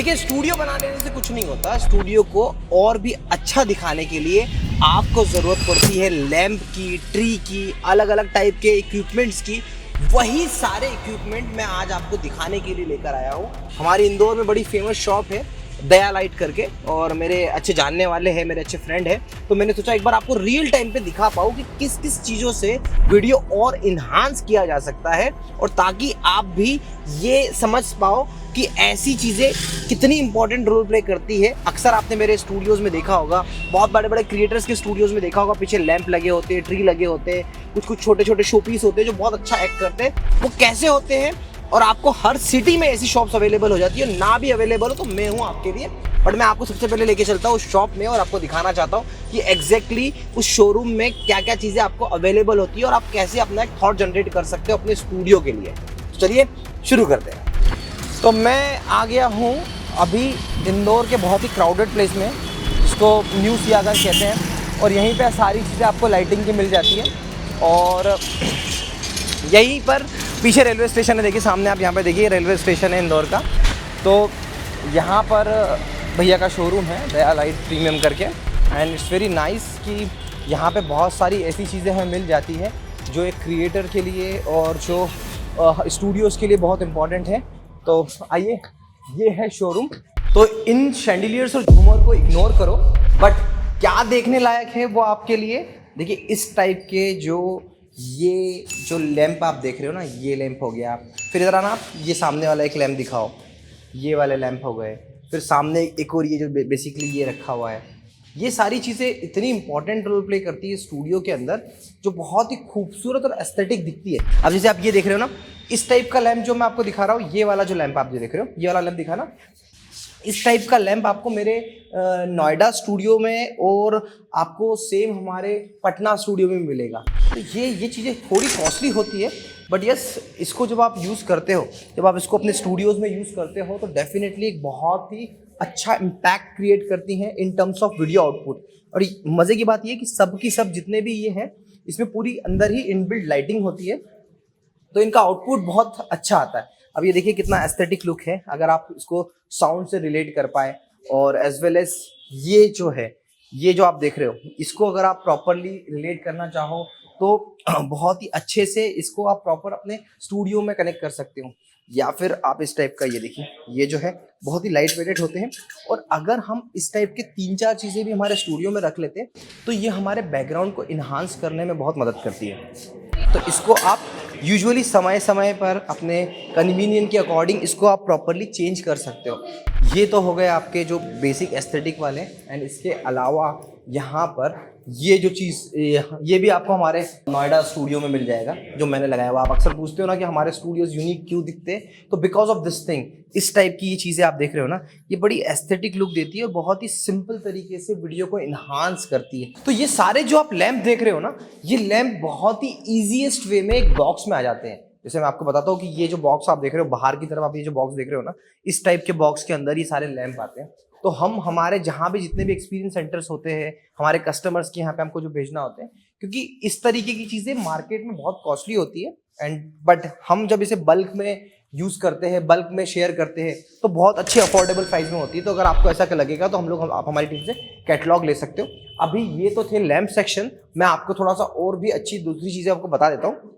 देखिए, स्टूडियो बना लेने से कुछ नहीं होता। स्टूडियो को और भी अच्छा दिखाने के लिए आपको ज़रूरत पड़ती है लैंप की, ट्री की, अलग अलग टाइप के इक्विपमेंट्स की। वही सारे इक्विपमेंट मैं आज आपको दिखाने के लिए लेकर आया हूँ। हमारी इंदौर में बड़ी फेमस शॉप है दया लाइट करके, और मेरे अच्छे जानने वाले हैं, मेरे अच्छे फ्रेंड हैं। तो मैंने सोचा एक बार आपको रियल टाइम पे दिखा पाऊँ कि किस किस चीज़ों से वीडियो और इन्हांस किया जा सकता है, और ताकि आप भी ये समझ पाओ कि ऐसी चीज़ें कितनी इंपॉर्टेंट रोल प्ले करती है। अक्सर आपने मेरे स्टूडियोज़ में देखा होगा, बहुत बड़े बड़े क्रिएटर्स के स्टूडियोज़ में देखा होगा, पीछे लैंप लगे होते हैं, ट्री लगे होते हैं, कुछ कुछ छोटे छोटे शोपीस होते हैं जो बहुत अच्छा एक्ट करते हैं। वो कैसे होते हैं, और आपको हर सिटी में ऐसी शॉप्स अवेलेबल हो जाती है। ना भी अवेलेबल हो तो मैं हूँ आपके लिए, बट मैं आपको सबसे पहले लेके चलता हूँ उस शॉप में, और आपको दिखाना चाहता हूँ कि एग्जैक्टली उस शोरूम में क्या क्या चीज़ें आपको अवेलेबल होती है, और आप कैसे अपना एक थॉट जनरेट कर सकते हो अपने स्टूडियो के लिए। तो चलिए शुरू करते हैं। तो मैं आ गया हूँ अभी इंदौर के बहुत ही क्राउडेड प्लेस में, जिसको न्यू सियागर कहते हैं, और यहीं पे सारी चीज़ें आपको लाइटिंग की मिल जाती है। और यहीं पर पीछे रेलवे स्टेशन है, देखिए सामने आप यहाँ पे देखिए रेलवे स्टेशन है इंदौर का। तो यहाँ पर भैया का शोरूम है दया लाइट प्रीमियम करके, एंड इट्स वेरी नाइस कि यहाँ पे बहुत सारी ऐसी चीज़ें हमें मिल जाती हैं जो एक क्रिएटर के लिए और जो स्टूडियोज़ के लिए बहुत इंपॉर्टेंट है। तो आइए, ये है शोरूम। तो इन शैंडिलियर्स और झूमर को इग्नोर करो, बट क्या देखने लायक है वो आपके लिए। देखिए इस टाइप के ये जो लैंप आप देख रहे हो ना, ये लैंप हो गया। फिर इधर आना आप, ये सामने वाला एक लैंप दिखाओ, ये वाले लैंप हो गए। फिर सामने एक और ये जो बेसिकली ये रखा हुआ है। ये सारी चीज़ें इतनी इंपॉर्टेंट रोल प्ले करती है स्टूडियो के अंदर, जो बहुत ही खूबसूरत और एस्थेटिक दिखती है। अब जैसे आप ये देख रहे हो ना, इस टाइप का लैंप जो मैं आपको दिखा रहा हूँ, ये वाला जो लैंप आप जो देख रहे हो, ये वाला लैंप दिखा ना, इस टाइप का लैंप आपको मेरे नोएडा स्टूडियो में और आपको सेम हमारे पटना स्टूडियो में मिलेगा। तो ये चीज़ें थोड़ी कॉस्टली होती है, बट यस, इसको जब आप यूज़ करते हो, जब आप इसको अपने स्टूडियोज़ में यूज़ करते हो, तो डेफिनेटली एक बहुत ही अच्छा इम्पैक्ट क्रिएट करती हैं in terms of video output. और मज़े की बात ये कि सब जितने भी ये हैं, इसमें पूरी अंदर ही इनबिल्ट लाइटिंग होती है, तो इनका आउटपुट बहुत अच्छा आता है। अब ये देखिए कितना एस्थेटिक लुक है, अगर आप इसको साउंड से रिलेट कर पाए, और एज वेल एज ये जो है, ये जो आप देख रहे हो, इसको अगर आप प्रॉपरली रिलेट करना चाहो तो बहुत ही अच्छे से इसको आप प्रॉपर अपने स्टूडियो में कनेक्ट कर सकते हो। या फिर आप इस टाइप का ये देखिए, ये जो है बहुत ही लाइट वेटेड होते हैं, और अगर हम इस टाइप के 3-4 चीज़ें भी हमारे स्टूडियो में रख लेते हैं तो ये हमारे बैकग्राउंड को इन्हांस करने में बहुत मदद करती है। तो इसको आप यूजुअली समय समय पर अपने कन्वीनियंट के अकॉर्डिंग इसको आप प्रॉपरली चेंज कर सकते हो। ये तो हो गए आपके जो बेसिक एस्थेटिक वाले, एंड इसके अलावा यहाँ पर ये जो चीज़, ये भी आपको हमारे नोएडा स्टूडियो में मिल जाएगा, जो मैंने लगाया हुआ। आप अक्सर पूछते हो ना कि हमारे स्टूडियोज यूनिक क्यों दिखते हैं, तो बिकॉज ऑफ दिस थिंग, इस टाइप की ये चीज़ें आप देख रहे हो ना, ये बड़ी एस्थेटिक लुक देती है और बहुत ही सिंपल तरीके से वीडियो को इन्हांस करती है। तो ये सारे जो आप लैंप देख रहे हो ना, ये लैंप बहुत ही ईजीएस्ट वे में एक बॉक्स में आ जाते हैं। जैसे मैं आपको बताता हूँ कि ये जो बॉक्स आप देख रहे हो, बाहर की तरफ आप ये जो बॉक्स देख रहे हो ना, इस टाइप के बॉक्स के अंदर ये सारे लैंप आते हैं। तो हम हमारे जहाँ भी जितने भी एक्सपीरियंस सेंटर्स होते हैं, हमारे कस्टमर्स के यहाँ पे हमको जो भेजना होते हैं, क्योंकि इस तरीके की चीज़ें मार्केट में बहुत कॉस्टली होती है, एंड बट हम जब इसे बल्क में यूज़ करते हैं, बल्क में शेयर करते हैं, तो बहुत अच्छी अफोर्डेबल प्राइस में होती है। तो अगर आपको ऐसा लगेगा तो आप हमारी टीम से कैटलॉग ले सकते हो। अभी ये तो थे लैंप सेक्शन, मैं आपको थोड़ा सा और भी अच्छी दूसरी चीज़ें आपको बता देता हूँ।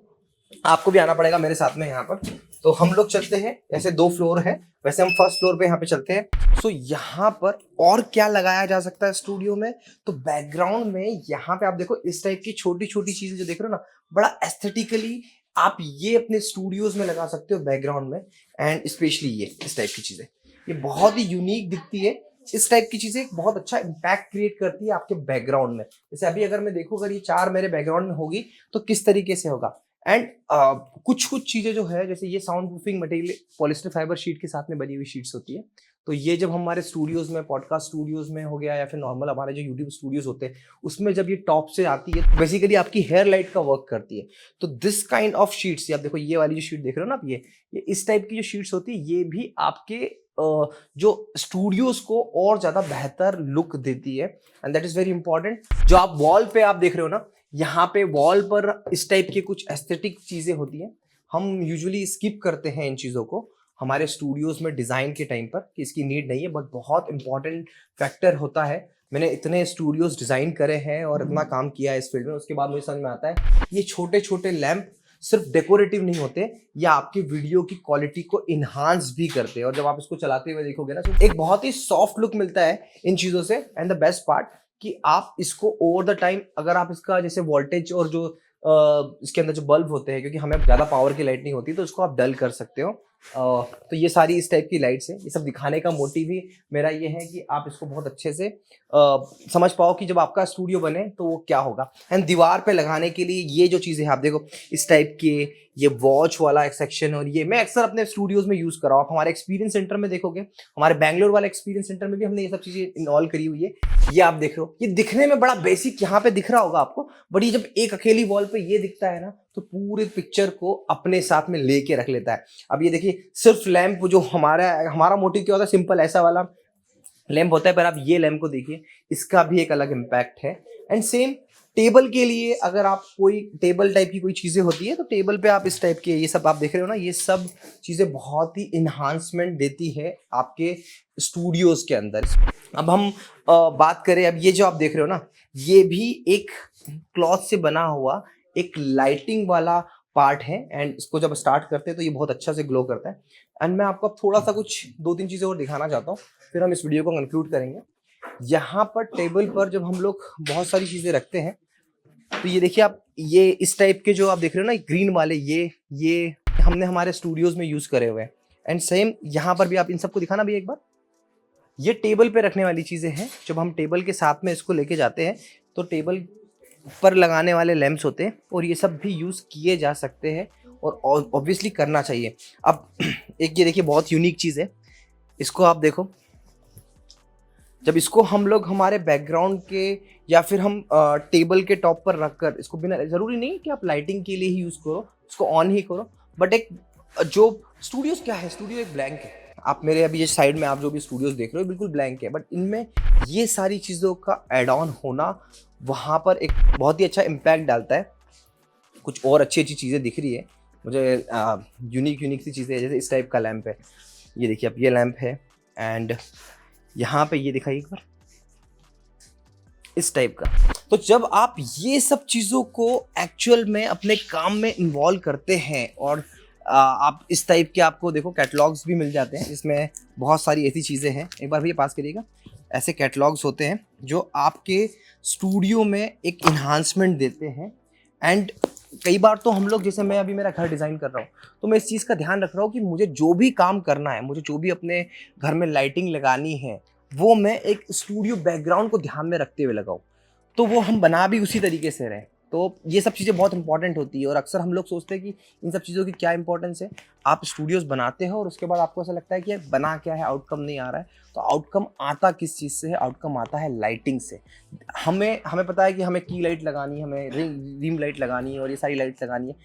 आपको भी आना पड़ेगा मेरे साथ में यहाँ पर। तो हम लोग चलते हैं, ऐसे 2 फ्लोर है, वैसे हम फर्स्ट फ्लोर पे यहाँ पे चलते हैं। सो यहाँ पर और क्या लगाया जा सकता है स्टूडियो में, तो बैकग्राउंड में यहाँ पे आप देखो इस टाइप की छोटी छोटी चीजें जो देख रहे हो ना, बड़ा एस्थेटिकली आप ये अपने स्टूडियोज में लगा सकते हो बैकग्राउंड में। एंड स्पेशली ये इस टाइप की चीजें, ये बहुत ही यूनिक दिखती है। इस टाइप की चीजें एक बहुत अच्छा इम्पैक्ट क्रिएट करती है आपके बैकग्राउंड में। जैसे अभी अगर मैं देखूँ, अगर ये 4 मेरे बैकग्राउंड में होगी तो किस तरीके से होगा। एंड कुछ चीज़ें जो है, जैसे ये sound proofing material polyester fibre sheet के साथ में बनी हुई शीट्स होती है। तो ये जब हमारे स्टूडियोज में, पॉडकास्ट स्टूडियोज में हो गया, या फिर नॉर्मल हमारे जो यूट्यूब स्टूडियोज होते हैं, उसमें जब ये टॉप से आती है, बेसिकली आपकी हेयर लाइट का वर्क करती है। तो दिस काइंड ऑफ शीट्स, आप देखो ये वाली जो शीट देख रहे हो ना आप, ये इस टाइप की जो शीट्स होती है, ये भी आपके जो स्टूडियोज को और ज्यादा बेहतर लुक देती है। And that is very important. जो आप वॉल पे आप देख रहे हो ना, यहाँ पे वॉल पर इस टाइप की कुछ एस्थेटिक चीजें होती हैं, हम यूजुअली स्किप करते हैं इन चीजों को। हमारे स्टूडियोज़ में डिज़ाइन के टाइम पर कि इसकी नीड नहीं है, बट बहुत इंपॉर्टेंट फैक्टर होता है। मैंने इतने स्टूडियोज़ डिज़ाइन करे हैं और इतना काम किया है इस फील्ड में, उसके बाद मुझे समझ में आता है ये छोटे-छोटे लैंप सिर्फ डेकोरेटिव नहीं होते, ये आपकी वीडियो की क्वालिटी को इन्हांस भी करते हैं। और जब आप इसको चलाते हुए देखोगे ना, तो एक बहुत ही सॉफ्ट लुक मिलता है इन चीज़ों से। एंड द बेस्ट पार्ट कि आप इसको ओवर द टाइम, अगर आप इसका जैसे वोल्टेज और जो इसके अंदर जो बल्ब होते हैं, क्योंकि हमें ज़्यादा पावर की लाइट नहीं होती, तो इसको आप डल कर सकते हो। तो ये सारी इस टाइप की लाइट्स हैं। ये सब दिखाने का मोटिव ही मेरा ये है कि आप इसको बहुत अच्छे से समझ पाओ कि जब आपका स्टूडियो बने तो वो क्या होगा। एंड दीवार पे लगाने के लिए ये जो चीज़ें हैं, आप देखो इस टाइप के, ये वॉच वाला एक सेक्शन, और ये मैं अक्सर अपने स्टूडियोज़ में यूज़ कर रहा हूँ। आप हमारे एक्सपीरियंस सेंटर में देखोगे, हमारे बैंगलोर वाले एक्सपीरियंस सेंटर में भी हमने ये सब चीज़ें इन्वॉल्व करी हुई है। ये आप देख रहे हो, ये दिखने में बड़ा बेसिक यहाँ पे दिख रहा होगा आपको, बट ये जब एक अकेली वॉल पे ये दिखता है ना, तो पूरे पिक्चर को अपने साथ में लेके रख लेता है। अब ये देखिए, सिर्फ लैंप जो हमारा मोटिव क्या होता है, सिंपल ऐसा वाला लैंप होता है, पर आप ये लैंप को देखिए, इसका भी एक अलग इम्पैक्ट है। एंड सेम टेबल के लिए, अगर आप कोई टेबल टाइप की कोई चीज़ें होती है, तो टेबल पे आप इस टाइप के, ये सब आप देख रहे हो ना, ये सब चीज़ें बहुत ही इन्हांसमेंट देती है आपके स्टूडियोज़ के अंदर। अब हम बात करें, अब ये जो आप देख रहे हो ना, ये भी एक क्लॉथ से बना हुआ एक लाइटिंग वाला पार्ट है। एंड इसको जब स्टार्ट करते हैं तो ये बहुत अच्छा से ग्लो करता है। एंड मैं आपको अब थोड़ा सा कुछ 2-3 चीज़ें और दिखाना चाहता हूँ, फिर हम इस वीडियो को कंक्लूड करेंगे। यहाँ पर टेबल पर जब हम लोग बहुत सारी चीज़ें रखते हैं, तो ये देखिए आप, ये इस टाइप के जो आप देख रहे हो ना, ग्रीन वाले, ये हमने हमारे स्टूडियोज़ में यूज़ करे हुए हैं। एंड सेम यहाँ पर भी आप इन सबको दिखाना भी एक बार, ये टेबल पे रखने वाली चीज़ें हैं। जब हम टेबल के साथ में इसको लेके जाते हैं, तो टेबल पर लगाने वाले लैंप्स होते हैं, और ये सब भी यूज़ किए जा सकते हैं और ऑब्वियसली करना चाहिए। अब एक ये देखिए, बहुत यूनिक चीज़ है, इसको आप देखो, जब इसको हम लोग हमारे बैकग्राउंड के, या फिर हम टेबल के टॉप पर रखकर, इसको बिना, ज़रूरी नहीं कि आप लाइटिंग के लिए ही यूज़ करो, इसको ऑन ही करो, बट एक जो स्टूडियोज़ क्या है, स्टूडियो एक ब्लैंक है। आप मेरे अभी ये साइड में आप जो भी स्टूडियोज़ देख रहे हो बिल्कुल ब्लैंक है, बट इनमें ये सारी चीज़ों का एड ऑन होना वहाँ पर एक बहुत ही अच्छा इम्पैक्ट डालता है। कुछ और अच्छी अच्छी चीज़ें दिख रही है मुझे, यूनिक सी चीज़ें, जैसे इस टाइप का लैंप है, ये देखिए अब ये लैंप है। एंड यहाँ पे ये दिखाइए एक बार, इस टाइप का। तो जब आप ये सब चीज़ों को एक्चुअल में अपने काम में इन्वॉल्व करते हैं, और आप इस टाइप के, आपको देखो कैटलॉग्स भी मिल जाते हैं, इसमें बहुत सारी ऐसी चीज़ें हैं। एक बार भैया पास करिएगा, ऐसे कैटलॉग्स होते हैं जो आपके स्टूडियो में एक इन्हांसमेंट देते हैं। एंड कई बार तो हम लोग, जैसे मैं अभी मेरा घर डिज़ाइन कर रहा हूँ, तो मैं इस चीज़ का ध्यान रख रहा हूँ कि मुझे जो भी काम करना है, मुझे जो भी अपने घर में लाइटिंग लगानी है, वो मैं एक स्टूडियो बैकग्राउंड को ध्यान में रखते हुए लगाऊं, तो वो हम बना भी उसी तरीके से रहें। तो ये सब चीज़ें बहुत इंपॉर्टेंट होती है, और अक्सर हम लोग सोचते हैं कि इन सब चीज़ों की क्या इंपॉर्टेंस है। आप स्टूडियोज़ बनाते हो और उसके बाद आपको ऐसा लगता है कि बना क्या है, आउटकम नहीं आ रहा है। तो आउटकम आता किस चीज़ से है? आउटकम आता है लाइटिंग से। हमें पता है कि हमें की लाइट लगानी है, हमें रिम लाइट लगानी है, और ये सारी लाइट्स लगानी है।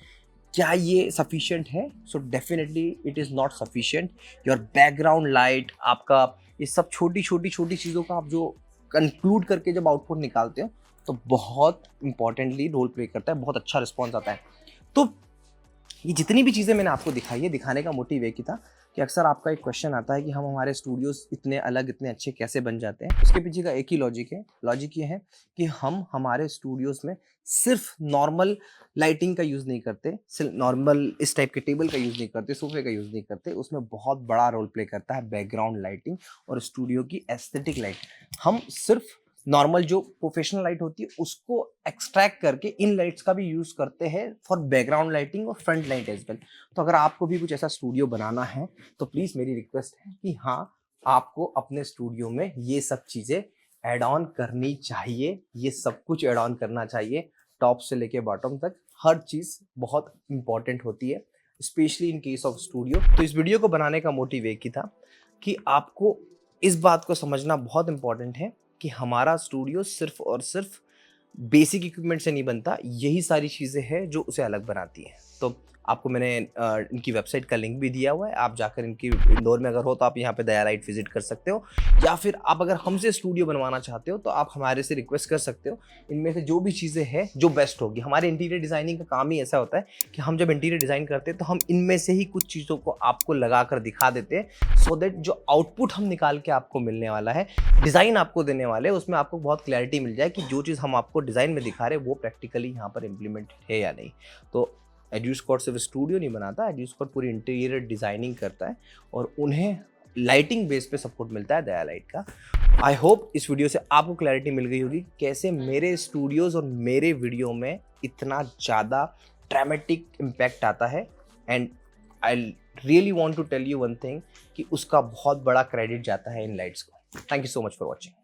क्या ये सफिशिएंट है? So definitely it is not sufficient. Your background light, आपका ये सब छोटी चीज़ों का आप जो कंक्लूड करके जब आउटपुट निकालते हो, तो बहुत इंपॉर्टेंटली रोल प्ले करता है, बहुत अच्छा रिस्पॉन्स आता है। तो ये जितनी भी चीज़ें मैंने आपको दिखाई है, दिखाने का मोटिव एक ही था कि अक्सर आपका एक क्वेश्चन आता है कि हम हमारे स्टूडियोज़ इतने अलग, इतने अच्छे कैसे बन जाते हैं। उसके पीछे का एक ही लॉजिक है। लॉजिक ये है कि हम हमारे स्टूडियोज़ में सिर्फ नॉर्मल लाइटिंग का यूज़ नहीं करते, सिर्फ नॉर्मल इस टाइप के टेबल का यूज़ नहीं करते, सोफे का यूज़ नहीं करते। उसमें बहुत बड़ा रोल प्ले करता है बैकग्राउंड लाइटिंग और स्टूडियो की एस्थेटिक लाइट। हम सिर्फ नॉर्मल जो प्रोफेशनल लाइट होती है उसको एक्सट्रैक्ट करके इन लाइट्स का भी यूज़ करते हैं फॉर बैकग्राउंड लाइटिंग और फ्रंट लाइट एज वेल। तो अगर आपको भी कुछ ऐसा स्टूडियो बनाना है, तो प्लीज़ मेरी रिक्वेस्ट है कि हाँ, आपको अपने स्टूडियो में ये सब चीज़ें ऐड ऑन करनी चाहिए। ये सब कुछ ऐड ऑन करना चाहिए, टॉप से लेके बॉटम तक। हर चीज़ बहुत इंपॉर्टेंट होती है, specially in case of studio. तो इस वीडियो को बनाने का मोटिव एक ही था कि आपको इस बात को समझना बहुत इंपॉर्टेंट है कि हमारा स्टूडियो सिर्फ और सिर्फ बेसिक इक्विपमेंट से नहीं बनता। यही सारी चीज़ें हैं जो उसे अलग बनाती हैं। तो आपको मैंने इनकी वेबसाइट का लिंक भी दिया हुआ है, आप जाकर इनकी इंदौर में अगर हो तो आप यहाँ पे दया लाइट विजिट कर सकते हो, या फिर आप अगर हमसे स्टूडियो बनवाना चाहते हो तो आप हमारे से रिक्वेस्ट कर सकते हो। इनमें से जो भी चीज़ें हैं जो बेस्ट होगी, हमारे इंटीरियर डिज़ाइनिंग का काम ही ऐसा होता है कि हम जब इंटीरियर डिज़ाइन करते हैं तो हम इनमें से ही कुछ चीज़ों को आपको लगा कर दिखा देते हैं, सो दैट जो आउटपुट हम निकाल के आपको मिलने वाला है, डिज़ाइन आपको देने वाले हैं, उसमें आपको बहुत क्लैरिटी मिल जाए कि जो चीज़ हम आपको डिज़ाइन में दिखा रहे हैं वो प्रैक्टिकली यहाँ पर इम्प्लीमेंटेड है या नहीं। तो एड्यूस्कॉट सिर्फ स्टूडियो नहीं बनाता, एड्यूस्कॉट पूरी इंटीरियर डिज़ाइनिंग करता है और उन्हें लाइटिंग बेस पे सपोर्ट मिलता है दया लाइट का। आई होप इस वीडियो से आपको क्लैरिटी मिल गई होगी कैसे मेरे स्टूडियोज़ और मेरे वीडियो में इतना ज़्यादा ड्रामेटिक इम्पैक्ट आता है। And I really want to tell you one thing कि उसका बहुत बड़ा क्रेडिट जाता है इन लाइट्स को। Thank you so much for watching.